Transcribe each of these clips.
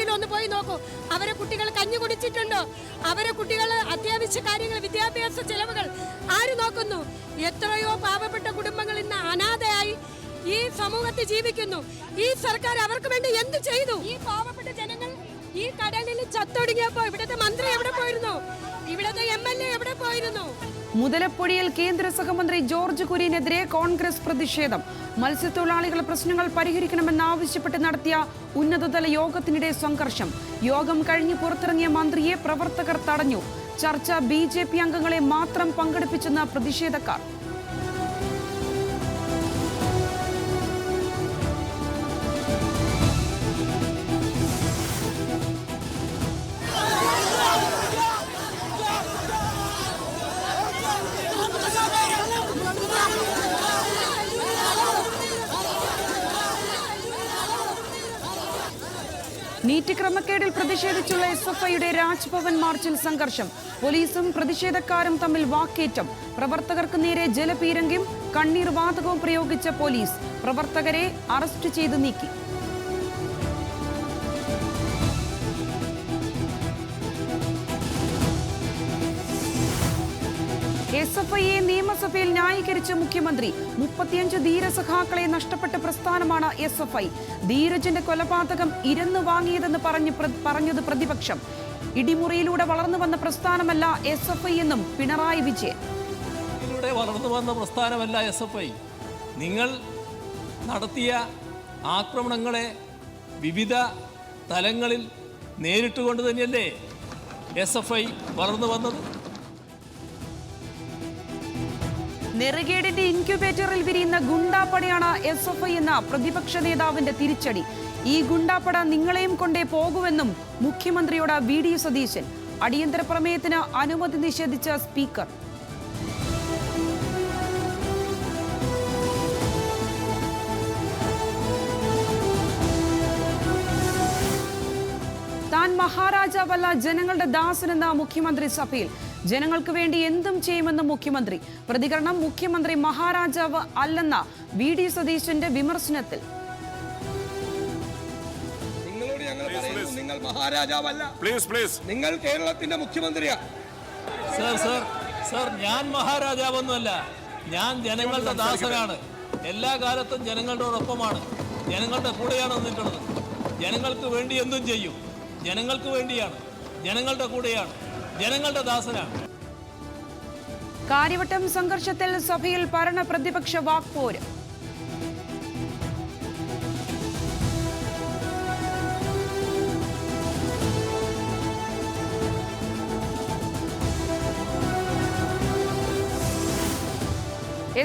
വീട്ടിലൊന്ന് പോയി നോക്കൂ. അവരെ കുട്ടികൾ കഞ്ഞി കുടിച്ചിട്ടുണ്ടോ? അവരെ കുട്ടികൾ അത്യാവശ്യ കാര്യങ്ങൾ, വിദ്യാഭ്യാസ ചെലവുകൾ ആര് നോക്കുന്നു? എത്രയോ പാവപ്പെട്ട കുടുംബങ്ങൾ ഇന്ന് അനാഥയായി ഈ സമൂഹത്തിൽ ജീവിക്കുന്നു. ഈ സർക്കാർ അവർക്ക് വേണ്ടി എന്ത് ചെയ്തു? ഈ പാവപ്പെട്ട ജനങ്ങൾ ഈ കടലിൽ ചത്തൊടുങ്ങിയപ്പോ ഇവിടുത്തെ മന്ത്രി എവിടെ പോയിരുന്നു? ഇവിടുത്തെ MLA എവിടെ പോയിരുന്നു? മുതലപ്പൊഴിയിൽ കേന്ദ്ര സഹമന്ത്രി ജോർജ് കുര്യനെതിരെ കോൺഗ്രസ് പ്രതിഷേധം. മത്സ്യത്തൊഴിലാളികളുടെ പ്രശ്നങ്ങൾ പരിഹരിക്കണമെന്നാവശ്യപ്പെട്ട് നടത്തിയ ഉന്നതതല യോഗത്തിനിടെ സംഘർഷം. യോഗം കഴിഞ്ഞ് പുറത്തിറങ്ങിയ മന്ത്രിയെ പ്രവർത്തകർ തടഞ്ഞു. ചർച്ച BJP അംഗങ്ങളെ മാത്രം പങ്കെടുപ്പിച്ചെന്ന് പ്രതിഷേധക്കാർ. നീറ്റ് ക്രമക്കേടിൽ പ്രതിഷേധിച്ചുള്ള SFIയുടെ രാജ്ഭവൻ മാർച്ചിൽ സംഘർഷം. പോലീസും പ്രതിഷേധക്കാരും തമ്മിൽ വാക്കേറ്റം. പ്രവർത്തകർക്ക് നേരെ ജലപീരങ്കിയും കണ്ണീർ വാതകവും പ്രയോഗിച്ച പോലീസ്. പ്രവർത്തകരെ അറസ്റ്റ് ചെയ്ത് നീക്കി. SFIയെ നിയമസഭയിൽ ന്യായീകരിച്ച മുഖ്യമന്ത്രി. 35 ധീരസഖാക്കളെ നഷ്ടപ്പെട്ട പ്രസ്ഥാനമാണ് SFI. ധീരജന്റെ കൊലപാതകം ഇരന്നു വാങ്ങിയതെന്ന് പറഞ്ഞത് പ്രതിപക്ഷം. ഇടിമുറിയിലൂടെ വളർന്നു വന്ന പ്രസ്ഥാനമല്ല SFI എന്നും പിണറായി വിജയൻ. വളർന്നു വന്ന പ്രസ്ഥാനമല്ല SFI. നിങ്ങൾ നടത്തിയ ആക്രമണങ്ങളെ വിവിധ തലങ്ങളിൽ നേരിട്ടുകൊണ്ട് തന്നെയല്ലേ SFI വളർന്നു വന്നത്? നെറുകേടിന്റെ ഇൻക്യുബേറ്ററിൽ വിരിയുന്ന ഗുണ്ടാപ്പടയാണ് SFI എന്ന പ്രതിപക്ഷ നേതാവിന്റെ തിരിച്ചടി. ഈ ഗുണ്ടാപ്പട നിങ്ങളെയും കൊണ്ടേ പോകുമെന്നും മുഖ്യമന്ത്രിയോട് VD സതീശൻ. അടിയന്തര പ്രമേയത്തിന് അനുമതി നിഷേധിച്ച സ്പീക്കർ. താൻ മഹാരാജാവല്ല, ജനങ്ങളുടെ ദാസനെന്ന മുഖ്യമന്ത്രി സഭയിൽ. ജനങ്ങൾക്ക് വേണ്ടി എന്തും ചെയ്യുമെന്ന് മുഖ്യമന്ത്രി. പ്രതികരണം: മുഖ്യമന്ത്രി മഹാരാജാവ് അല്ലെന്ന VD സതീശന്റെ വിമർശനത്തിൽ. നിങ്ങളോട് ഞങ്ങൾ പറയുന്നു, നിങ്ങൾ മഹാരാജാവല്ല, നിങ്ങൾ കേരളത്തിന്റെ മുഖ്യമന്ത്രിയാണ്. സർ, ഞാൻ മഹാരാജാവൊന്നുമല്ല. ഞാൻ ജനങ്ങളുടെ ദാസനാണ്. എല്ലാ കാലത്തും ജനങ്ങളോടൊപ്പമാണ്, ജനങ്ങളുടെ കൂടെയാണ് നിന്നിട്ടുള്ളത്. ജനങ്ങൾക്ക് വേണ്ടി എന്തും ചെയ്യും. ജനങ്ങൾക്ക് വേണ്ടിയാണ്, ജനങ്ങളുടെ കൂടെയാണ്, ജനങ്ങളുടെ ദാസനാണ്. കാര്യവട്ടം സംഘർഷത്തിൽ സഭയിൽ ഭരണ പ്രതിപക്ഷ വാക്പോര്.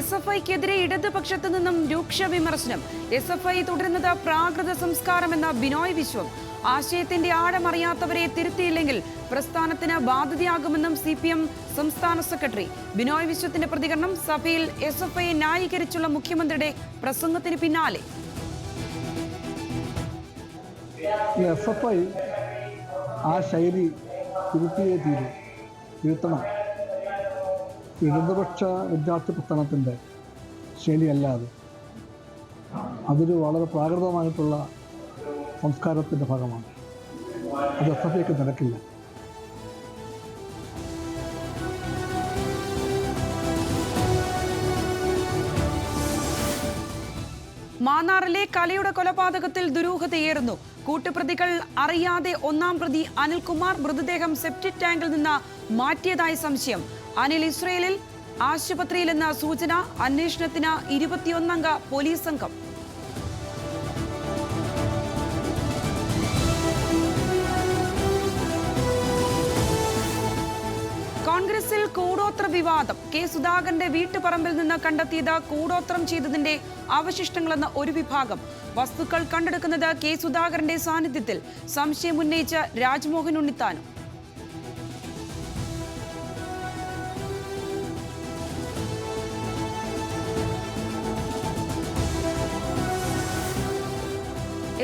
SFIക്കെതിരെ ഇടതുപക്ഷത്തു നിന്നും രൂക്ഷ വിമർശനം. SFI തുടരുന്നത് പ്രാകൃത സംസ്കാരമെന്ന ബിനോയ് വിശ്വം. ആശയത്തിന്റെ ആഴമറിയാത്തവരെ തിരുത്തിയില്ലെങ്കിൽ പ്രസ്ഥാനത്തിന് ബാധ്യതയാകുമെന്നും CPM സംസ്ഥാന സെക്രട്ടറി. ബിനോയ് വിശ്വത്തിന്റെ പ്രതികരണം സഭയിൽ SFIയെ ന്യായീകരിച്ചുള്ള മുഖ്യമന്ത്രിയുടെ പ്രസംഗത്തിന് പിന്നാലെ. SFI ആ ശൈലി തിരുത്തണം. ഇടതുപക്ഷ വിദ്യാർത്ഥി പ്രസ്ഥാനത്തിൻ്റെ ശൈലിയല്ലാതെ അതൊരു വളരെ പ്രാകൃതമായിട്ടുള്ള സംസ്കാരത്തിൻ്റെ ഭാഗമാണ്. അത് SFIക്ക് നടക്കില്ല. മാന്നാറിലെ കലയുടെ കൊലപാതകത്തിൽ ദുരൂഹതയേറുന്നു. കൂട്ടുപ്രതികൾ അറിയാതെ ഒന്നാം പ്രതി അനിൽകുമാർ മൃതദേഹം സെപ്റ്റിക് ടാങ്കിൽ നിന്ന് മാറ്റിയതായി സംശയം. അനിൽ ഇസ്രയേലിൽ ആശുപത്രിയിലെന്ന സൂചന. അന്വേഷണത്തിന് 21 അംഗ പോലീസ് സംഘം. കോൺഗ്രസിൽ കൂടോത്ര വിവാദം. K. സുധാകരന്റെ വീട്ടുപറമ്പിൽ നിന്ന് കണ്ടെത്തിയത് കൂടോത്രം ചെയ്തതിന്റെ അവശിഷ്ടങ്ങളെന്ന ഒരു വിഭാഗം. വസ്തുക്കൾ കണ്ടെടുക്കുന്നത് K. സുധാകരന്റെ സാന്നിധ്യത്തിൽ. സംശയം ഉന്നയിച്ച രാജ്മോഹൻ ഉണ്ണിത്താനും.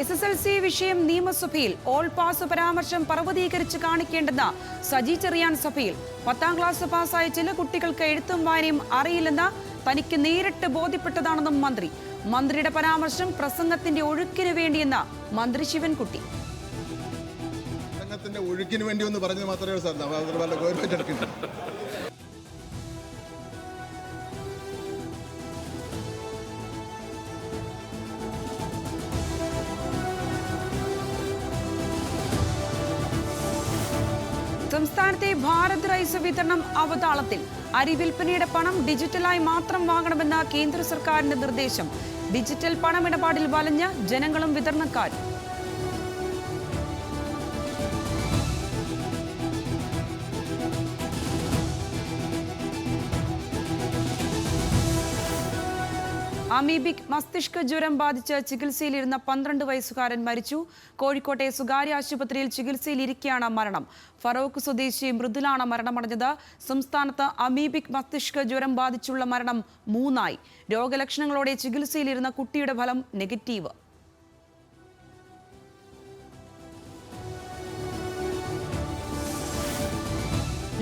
SSLC വിഷയം നിയമസഭയിൽ. ഓൾ പാസ് പരാമർശം പർവ്വതീകരിച്ച് കാണിക്കേണ്ടെന്ന് സജി ചെറിയാൻ സഭയിൽ. 10ാം ക്ലാസ് പാസ്സായ ചില കുട്ടികൾക്ക് എഴുത്തും വായനയും അറിയില്ലെന്ന് തനിക്ക് നേരിട്ട് ബോധ്യപ്പെട്ടതാണെന്നും മന്ത്രി. മന്ത്രിയുടെ പരാമർശം പ്രസംഗത്തിന്റെ ഒഴുക്കിന് വേണ്ടിയെന്ന് മന്ത്രി ശിവൻകുട്ടി. വെള്ളത്തിന്റെ ഒഴുക്കിന് വേണ്ടി ഒന്ന് പറഞ്ഞത് മാത്രമേ സാർ വല്ല ഗവൺമെന്റ് എടുക്കുന്നുണ്ട്. സംസ്ഥാനത്തെ ഭാരത് റൈസ് വിതരണം അവതാളത്തിൽ. അരി വിൽപ്പനയുടെ പണം ഡിജിറ്റലായി മാത്രം വാങ്ങണമെന്ന കേന്ദ്ര സർക്കാരിന്റെ നിർദ്ദേശം. ഡിജിറ്റൽ പണമിടപാടിൽ വലഞ്ഞ് ജനങ്ങളും വിതരണക്കാരും. അമീബിക് മസ്തിഷ്ക ജ്വരം ബാധിച്ച് ചികിത്സയിലിരുന്ന 12 വയസ്സുകാരൻ മരിച്ചു. കോഴിക്കോട്ടെ സ്വകാര്യ ആശുപത്രിയിൽ ചികിത്സയിലിരിക്കെയാണ് മരണം. ഫറോക്ക് സ്വദേശി മൃദുലാണ് മരണമടഞ്ഞത്. സംസ്ഥാനത്ത് അമീബിക് മസ്തിഷ്ക ജ്വരം ബാധിച്ചുള്ള മരണം 3 രോഗലക്ഷണങ്ങളോടെ ചികിത്സയിലിരുന്ന കുട്ടിയുടെ ഫലം നെഗറ്റീവ്.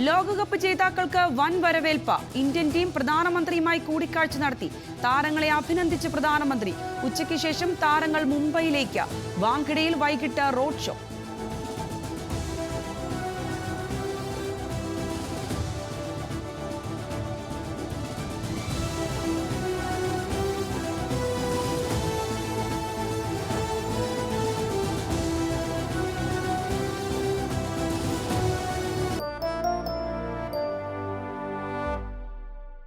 ലോകകപ്പ് ജേതാക്കൾക്ക് വൻ വരവേൽപ്പ്. ഇന്ത്യൻ ടീം പ്രധാനമന്ത്രിയുമായി കൂടിക്കാഴ്ച നടത്തി. താരങ്ങളെ അഭിനന്ദിച്ച് പ്രധാനമന്ത്രി. ഉച്ചയ്ക്ക് ശേഷം താരങ്ങൾ മുംബൈയിലേക്ക്. വാങ്കഡയിൽ വൈകിട്ട് റോഡ് ഷോ.